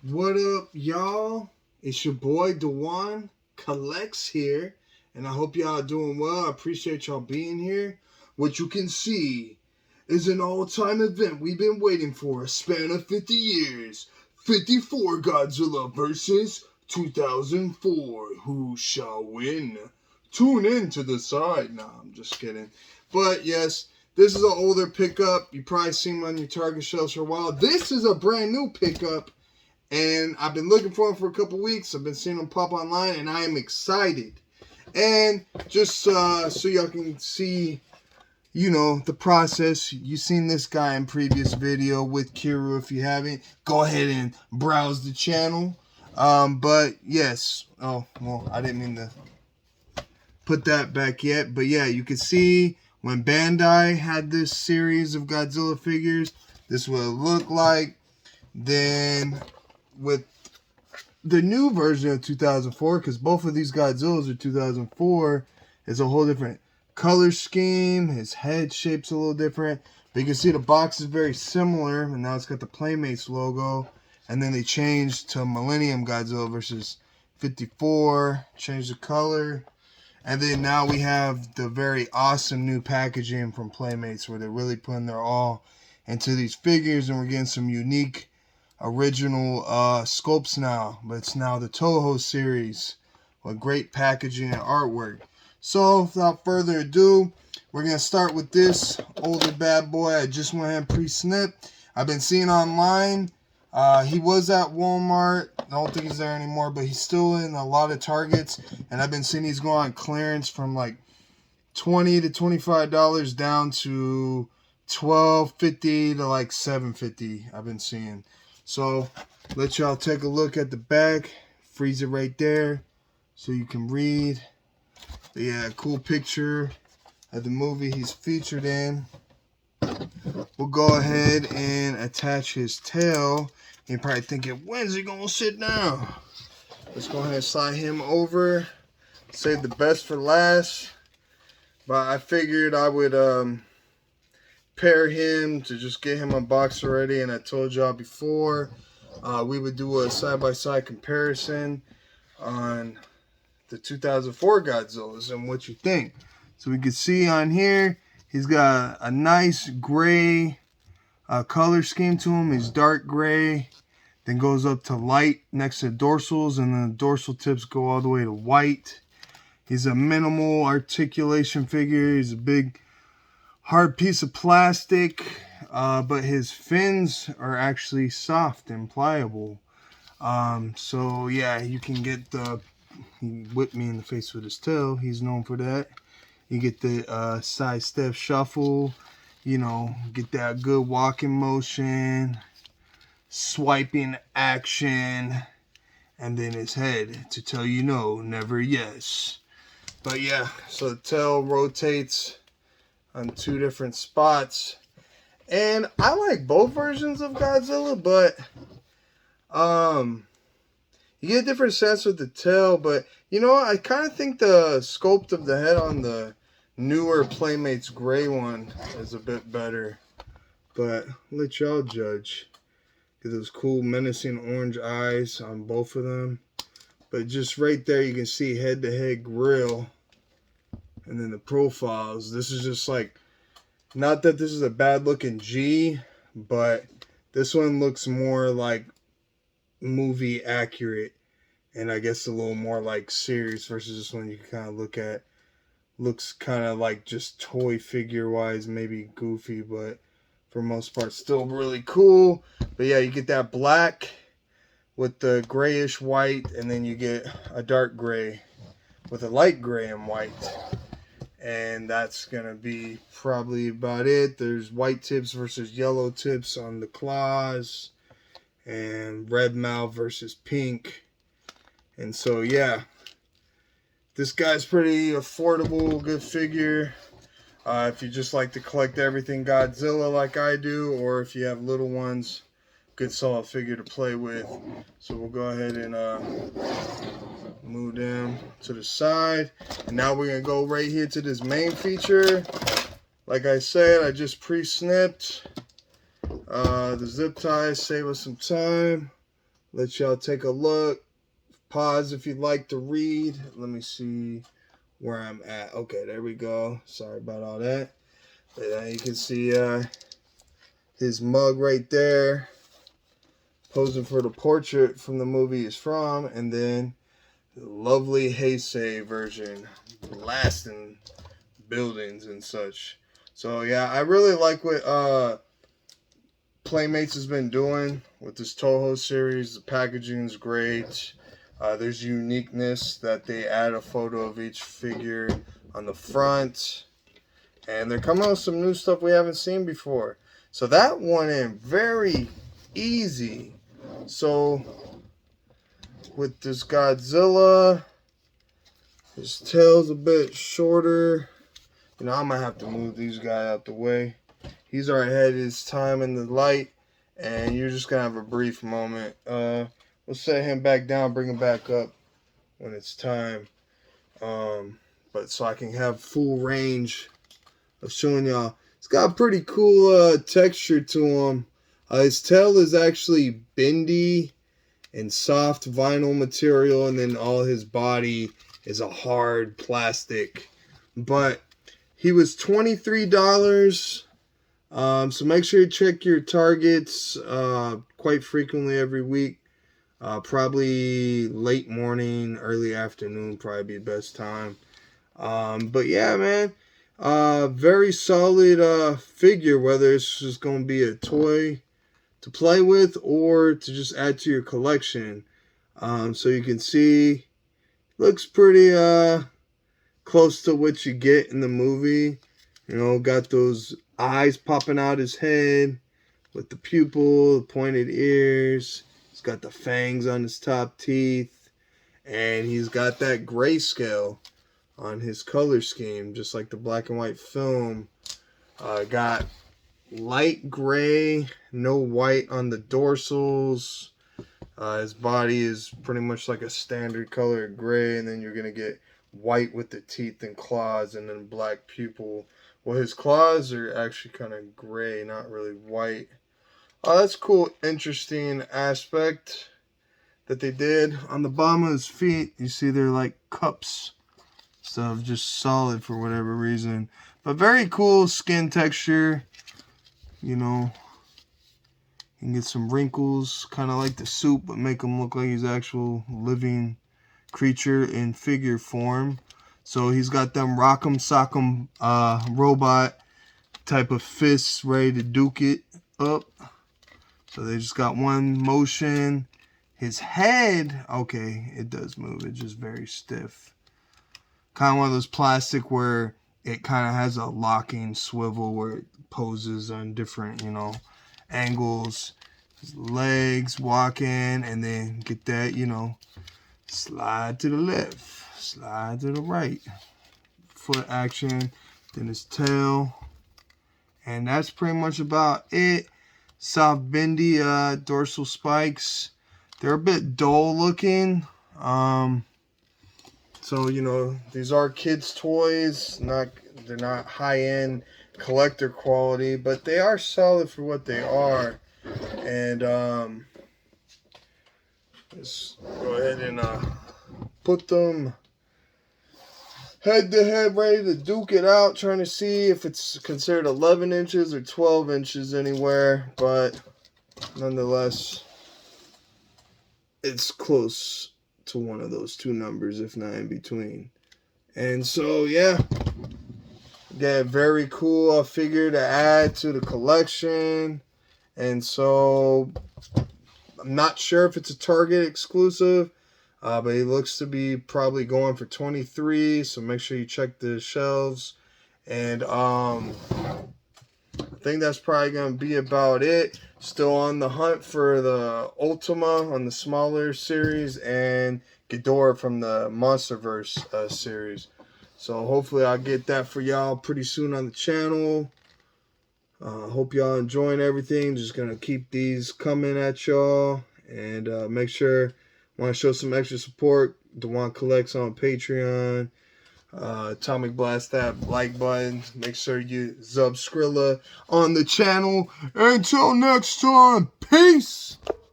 What up, y'all? It's your boy Dewan Collex here, and I hope y'all are doing well. I appreciate y'all being here. What you can see is an all-time event we've been waiting for, a span of 50 years. 54 Godzilla versus 2004. Who shall win? Tune in to the side. Nah, I'm just kidding. But yes, this is an older pickup. You probably seen them on your Target shelves for a while. This is a brand new pickup. And I've been looking for them for a couple weeks. I've been seeing them pop online, and I am excited. And just so y'all can see, you know, the process. You've seen this guy in previous video with Kiru. If you haven't, go ahead and browse the channel. But yes. Oh, well, I didn't mean to put that back yet. But yeah, you can see when Bandai had this series of Godzilla figures, this is what it looked like. Then with the new version of 2004, because both of these Godzillas are 2004, is a whole different color scheme. His head shape's a little different, but you can see the box is very similar, and now it's got the Playmates logo. And then they changed to Millennium Godzilla versus 54, changed the color. And then now we have the very awesome new packaging from Playmates, where they're really putting their all into these figures, and we're getting some unique original sculpts now. But it's now the Toho series with great packaging and artwork. So without further ado, we're gonna start with this older bad boy. I just went ahead and pre-snipped. I've been seeing online, he was at Walmart. I don't think he's there anymore, but he's still in a lot of Targets, and I've been seeing he's going on clearance from like $20 to $25 down to $12.50 to like $7.50. I've been seeing. So let y'all take a look at the back. Freeze it right there so you can read. But yeah, cool picture of the movie he's featured in. We'll go ahead and attach his tail. You're probably thinking, when's he gonna sit down? Let's go ahead and slide him over. Save the best for last. But I figured I would pair him to just get him unboxed already. And I told y'all before we would do a side-by-side comparison on the 2004 Godzillas and what you think. So we can see on here, he's got a nice gray color scheme to him. He's dark gray, then goes up to light next to dorsals, and then the dorsal tips go all the way to white. He's a minimal articulation figure. He's a big hard piece of plastic, but his fins are actually soft and pliable. So yeah, you can get the, he whipped me in the face with his tail. He's known for that. You get the side step shuffle, you know, get that good walking motion, swiping action, and then his head to tell you no, never yes. But yeah, so the tail rotates on two different spots, and I like both versions of Godzilla, but you get a different sense with the tail. But you know what, I kind of think the sculpt of the head on the newer Playmates gray one is a bit better, but I'll let y'all judge. Get those cool menacing orange eyes on both of them. But just right there, you can see head-to-head grill. And then the profiles. This is just like, not that this is a bad looking G, but this one looks more like movie accurate. And I guess a little more like serious versus this one you can kind of look at. Looks kind of like just toy figure wise, maybe goofy, but for most part still really cool. But yeah, you get that black with the grayish white, and then you get a dark gray with a light gray and white. And that's gonna be probably about it. There's white tips versus yellow tips on the claws, and red mouth versus pink. And so yeah, this guy's pretty affordable, good figure. If you just like to collect everything Godzilla like I do, or if you have little ones, good solid figure to play with. So we'll go ahead and move them to the side. And now we're going to go right here to this main feature. Like I said, I just pre-snipped the zip ties, save us some time. let y'all take a look. Pause if you'd like to read. Let me see where I'm at. Okay, there we go. Sorry about all that. But you can see his mug right there, posing for the portrait from the movie he's from, and then the lovely Heisei version, blasting buildings and such. So yeah, I really like what Playmates has been doing with this Toho series. The packaging's great. There's uniqueness that they add a photo of each figure on the front. And they're coming with some new stuff we haven't seen before. So that went in very easy. So with this Godzilla, his tail's a bit shorter. You know, I might have to move these guys out the way. He's already had his time in the light. And you're just going to have a brief moment. We'll set him back down, bring him back up when it's time. But so I can have full range of showing y'all. It's got a pretty cool texture to him. His tail is actually bendy and soft vinyl material, and then all his body is a hard plastic. But he was $23. So make sure you check your targets quite frequently every week. Probably late morning, early afternoon, probably be the best time. But yeah, man, very solid figure, whether it's just going to be a toy to play with or to just add to your collection. So you can see, looks pretty close to what you get in the movie. You know, got those eyes popping out his head with the pupil, the pointed ears. He's got the fangs on his top teeth. And he's got that grayscale on his color scheme, just like the black and white film. Got light gray, no white on the dorsals. His body is pretty much like a standard color gray, and then you're going to get white with the teeth and claws, and then black pupil. Well, his claws are actually kind of gray, not really white. That's cool, interesting aspect that they did. On the bottom of his feet, you see they're like cups. So just solid for whatever reason. But very cool skin texture. You know, you can get some wrinkles, kind of like the Sup, but make him look like he's actual living creature in figure form. So he's got them rock'em sock'em robot type of fists ready to duke it up. So they just got one motion. His head, okay, it does move. It's just very stiff. Kind of one of those plastic where it kind of has a locking swivel where it poses on different, you know, angles. His legs walking, and then get that, you know, slide to the left, slide to the right, foot action, then his tail, and that's pretty much about it. Soft bendy dorsal spikes. They're a bit dull looking. So, you know, these are kids' toys. They're not high-end collector quality, but they are solid for what they are. And let's go ahead and put them head to head, ready to duke it out, trying to see if it's considered 11 inches or 12 inches anywhere, but nonetheless, it's close to one of those two numbers, if not in between. And so, yeah, again, very cool figure to add to the collection. And so, I'm not sure if it's a Target exclusive, but it looks to be probably going for 23, so make sure you check the shelves. And I think that's probably going to be about it. Still on the hunt for the Ultima on the smaller series and Ghidorah from the Monsterverse series. So hopefully I'll get that for y'all pretty soon on the channel. Hope y'all enjoying everything. Just going to keep these coming at y'all. And make sure, want to show some extra support, Dewan Collex on Patreon. Atomic Blast that like button. Make sure you subscribe on the channel. Until next time, peace.